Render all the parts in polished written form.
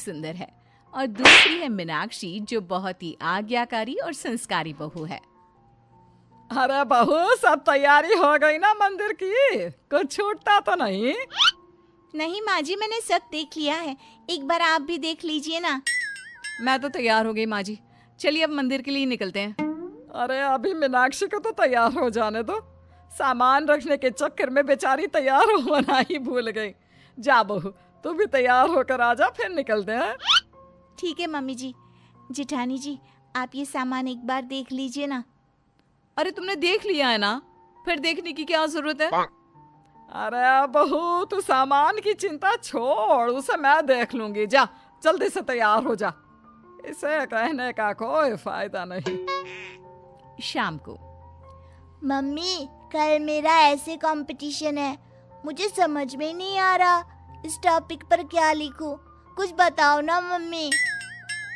सुंदर है और दूसरी है मीनाक्षी जो बहुत ही आज्ञाकारी और संस्कारी बहू है। अरे बहू, सब तैयारी हो गई ना मंदिर की? कुछ छूटता तो नहीं? नहीं माँ जी, मैंने सब देख लिया है, एक बार आप भी देख लीजिए ना। मैं तो तैयार हो गई माँ जी, चलिए अब मंदिर के लिए निकलते हैं। अरे अभी मीनाक्षी को तो तैयार हो जाने दो, सामान रखने के चक्कर में बेचारी तैयार होना ही भूल गई। जा बहू, तू भी तैयार होकर आ जा, फिर निकलते हैं। ठीक है मम्मी जी। जेठानी जी, आप ये सामान एक बार देख लीजिए ना। अरे तुमने देख लिया है ना, फिर देखने की क्या जरूरत है? अरे बहू, तू सामान की चिंता छोड़, उसे मैं देख लूंगी। जा जल्दी से तैयार हो जा, इसे कहने का कोई फायदा नहीं। शाम को मम्मी, कल मेरा ऐसे कंपटीशन है, मुझे समझ में नहीं आ रहा इस टॉपिक पर क्या लिखूं, कुछ बताओ ना मम्मी।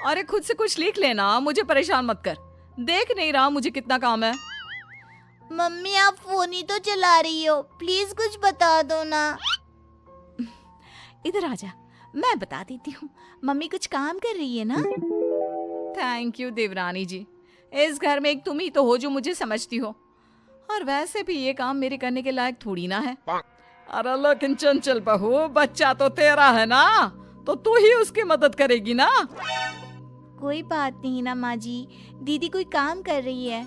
अरे खुद से कुछ लिख लेना, मुझे परेशान मत कर। देख नहीं रहा मुझे कितना काम है? मम्मी, आप फोन ही तो चला रही हो, प्लीज कुछ बता दो ना। इधर आजा, मैं बता देती हूँ। मम्मी कुछ काम कर रही है ना। थैंक यू देवरानी जी, इस घर में एक तुम ही तो हो जो मुझे समझती हो, और वैसे भी ये काम मेरे करने के लायक थोड़ी ना है। अरे लेकिन चंचल बहू, बच्चा तो तेरा है ना, तो तू ही उसकी मदद करेगी ना। कोई बात नहीं ना माँ जी, दीदी कोई काम कर रही है।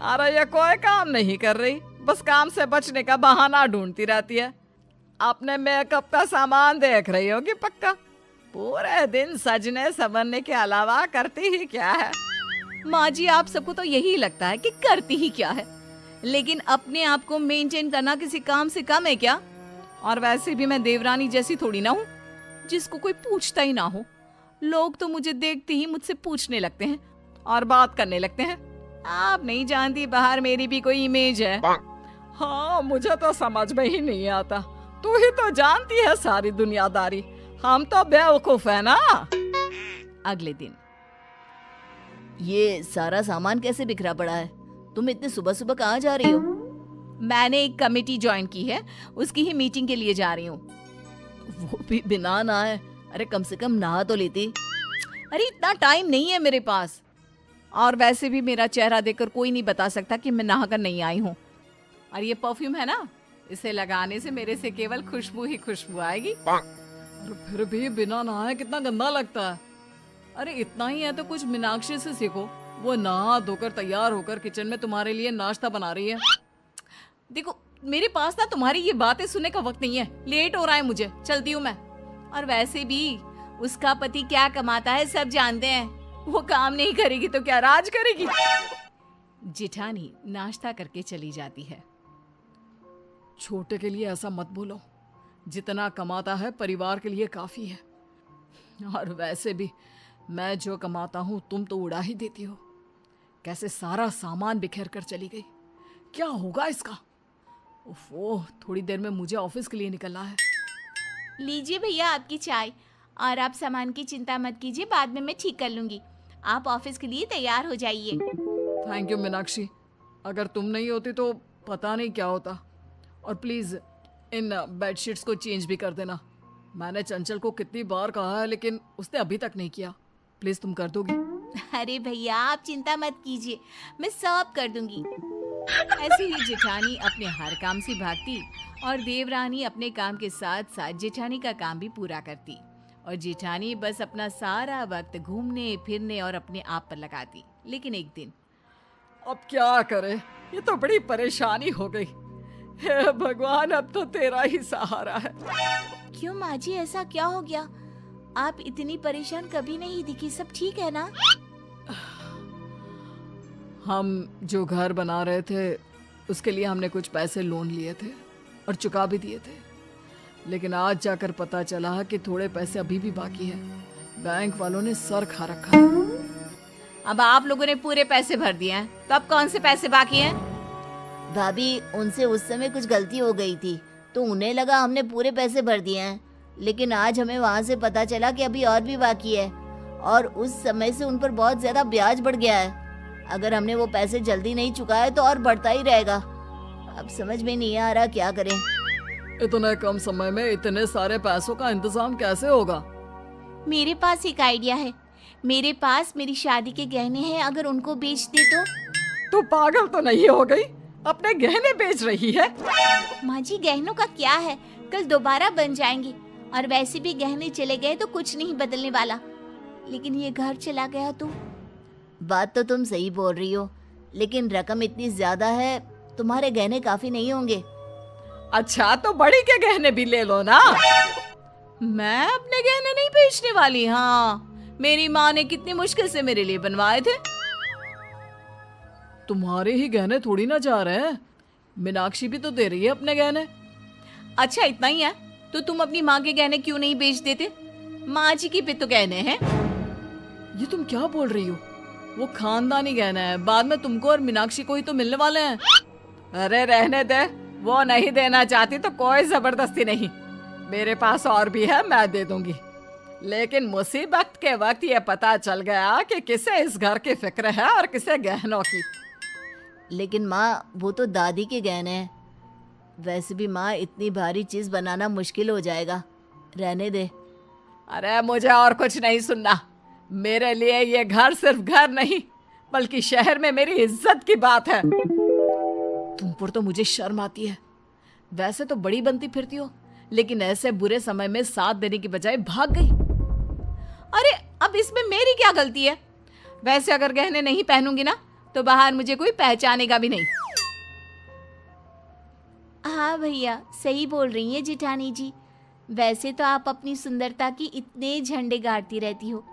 अरे ये कोई काम नहीं कर रही, बस काम से बचने का बहाना ढूंढती रहती है। अपने मेकअप का सामान देख रही होगी पक्का। पूरे दिन सजने संवरने के अलावा करती ही क्या है? माँ जी, आप सबको तो यही लगता है कि करती ही क्या है, लेकिन अपने आप को मेंटेन करना किसी काम से कम है क्या? और वैसे भी मैं देवरानी जैसी थोड़ी ना हूँ जिसको कोई पूछता ही ना हो। लोग तो मुझे देखते ही मुझसे पूछने लगते हैं और बात करने लगते हैं। आप नहीं जानती, बाहर मेरी भी कोई इमेज है। हाँ, मुझे तो समझ में ही नहीं आता, तू ही तो जानती है सारी दुनियादारी, हम तो बेवकूफ है ना। अगले दिन, ये सारा सामान कैसे बिखरा पड़ा है? तुम इतने सुबह सुबह कहाँ जा रही हो? मैंने एक कमेटी ज्वाइन की है, उसकी ही मीटिंग के लिए जा रही हूँ। वो भी बिना नहाए? अरे कम से कम नहा तो लेती। अरे इतना टाइम नहीं है मेरे पास, और वैसे भी मेरा चेहरा देखकर कोई नहीं बता सकता कि मैं नहाकर नहीं आई हूँ। और ये परफ्यूम है ना, इसे लगाने से मेरे से केवल खुशबू ही खुशबू आएगी। फिर भी बिना नहाए कितना गंदा लगता है। अरे इतना ही है तो कुछ मीनाक्षी से सीखो, वो नहा धोकर तैयार होकर किचन में तुम्हारे लिए नाश्ता बना रही है। देखो मेरे पास ना तुम्हारी ये बातें सुनने का वक्त नहीं है, लेट हो रहा है मुझे, चलती हूँ मैं। और वैसे भी उसका पति क्या कमाता है सब जानते हैं, वो काम नहीं करेगी तो क्या राज करेगी? जेठानी नाश्ता करके चली जाती है। छोटे के लिए ऐसा मत बोलो, जितना कमाता है परिवार के लिए काफी है। और वैसे भी मैं जो कमाता हूँ तुम तो उड़ा ही देती हो। कैसे सारा सामान बिखेर कर चली गई, क्या होगा इसका? ओह, थोड़ी देर में मुझे ऑफिस के लिए निकलना है। लीजिए भैया आपकी चाय, और आप सामान की चिंता मत कीजिए, बाद में मैं ठीक कर लूंगी। आप ऑफिस के लिए तैयार हो जाइए। थैंक यू मीनाक्षी, अगर तुम नहीं होती तो पता नहीं क्या होता। और प्लीज इन बेडशीट्स को चेंज भी कर देना। मैंने चंचल को कितनी बार कहा है लेकिन उसने अभी तक नहीं किया, प्लीज तुम कर दोगी? अरे भैया आप चिंता मत कीजिए, मैं सब कर दूंगी। ऐसे ही जेठानी अपने हर काम से भागती और देवरानी अपने काम के साथ साथ जेठानी का काम भी पूरा करती, और जेठानी बस अपना सारा वक्त घूमने फिरने और अपने आप पर लगाती। लेकिन एक दिन, अब क्या करे, ये तो बड़ी परेशानी हो गई। हे भगवान, अब तो तेरा ही सहारा है। क्यों माँ जी, ऐसा क्या हो गया? आप इतनी परेशान कभी नहीं दिखी, सब ठीक है ना? हम जो घर बना रहे थे उसके लिए हमने कुछ पैसे लोन लिए थे और चुका भी दिए थे, लेकिन आज जाकर पता चला कि थोड़े पैसे अभी भी बाकी है। बैंक वालों ने सर खा रखा है। अब आप लोगों ने पूरे पैसे भर दिए हैं, तो अब कौन से पैसे बाकी हैं? भाभी, उनसे उस समय कुछ गलती हो गई थी तो उन्हें लगा हमने पूरे पैसे भर दिए हैं, लेकिन आज हमें वहाँ से पता चला कि अभी और भी बाकी है, और उस समय से उन पर बहुत ज्यादा ब्याज बढ़ गया है। अगर हमने वो पैसे जल्दी नहीं चुकाए तो और बढ़ता ही रहेगा। अब समझ में नहीं आ रहा क्या करें। इतने कम समय में इतने सारे पैसों का इंतजाम कैसे होगा? मेरे पास एक आइडिया है। मेरे पास मेरी शादी के गहने हैं, अगर उनको बेच दे तो। तू पागल तो नहीं हो गई? अपने गहने बेच रही है? माँ जी, गहनों का क्या है, कल दोबारा बन जाएंगे, और वैसे भी गहने चले गए तो कुछ नहीं बदलने वाला, लेकिन ये घर चला गया तो। बात तो तुम सही बोल रही हो, लेकिन रकम इतनी ज्यादा है, तुम्हारे गहने काफी नहीं होंगे। अच्छा, तो बड़ी के गहने भी ले लो ना। मैं अपने गहने नहीं बेचने वाली। हाँ, मेरी माँ ने कितनी मुश्किल से मेरे लिए बनवाए थे। तुम्हारे ही गहने थोड़ी ना जा रहे हैं, मीनाक्षी भी तो दे रही है अपने गहने। अच्छा, इतना ही है तो तुम अपनी माँ के गहने क्यों नहीं बेच देते? माँ जी की भी तो गहने हैं। ये तुम क्या बोल रही हो? वो खानदानी गहना है, बाद में तुमको और मीनाक्षी को ही तो मिलने वाले हैं। अरे रहने दे, वो नहीं देना चाहती तो कोई जबरदस्ती नहीं, मेरे पास और भी है, मैं दे दूंगी। लेकिन मुसीबत के वक्त ये पता चल गया कि किसे इस घर की फिक्र है और किसे गहनों की। लेकिन माँ, वो तो दादी के गहने हैं। वैसे भी माँ, इतनी भारी चीज बनाना मुश्किल हो जाएगा, रहने दे। अरे मुझे और कुछ नहीं सुनना। मेरे लिए ये घर सिर्फ घर नहीं, बल्कि शहर में मेरी इज्जत की बात है। तुम पर तो मुझे शर्म आती है। वैसे तो बड़ी बनती फिरती हो, लेकिन ऐसे बुरे समय में साथ देने की बजाय भाग गई। अरे अब इसमें मेरी क्या गलती है? वैसे अगर गहने नहीं पहनूंगी ना तो बाहर मुझे कोई पहचानेगा भी नहीं। हाँ भैया, सही बोल रही हैं जिठानी जी। वैसे तो आप अपनी सुंदरता की इतने झंडे गाड़ती रहती हो,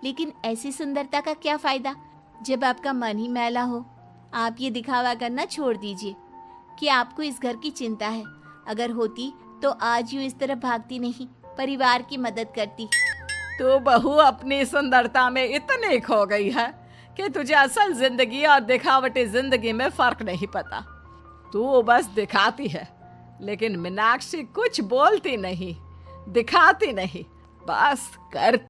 लेकिन ऐसी सुंदरता का क्या फायदा जब आपका मन ही मैला हो। आप ये दिखावा करना छोड़ दीजिए कि आपको इस घर की चिंता है। अगर होती तो आज यूं इस तरह भागती नहीं, परिवार की मदद करती। तू बहू अपनी सुंदरता में इतनी खो गई है कि तुझे असल जिंदगी और दिखावटी जिंदगी में फर्क नहीं पता। तू बस दिखाती है, लेकिन मीनाक्षी कुछ बोलती नहीं, दिखाती नहीं, बस कर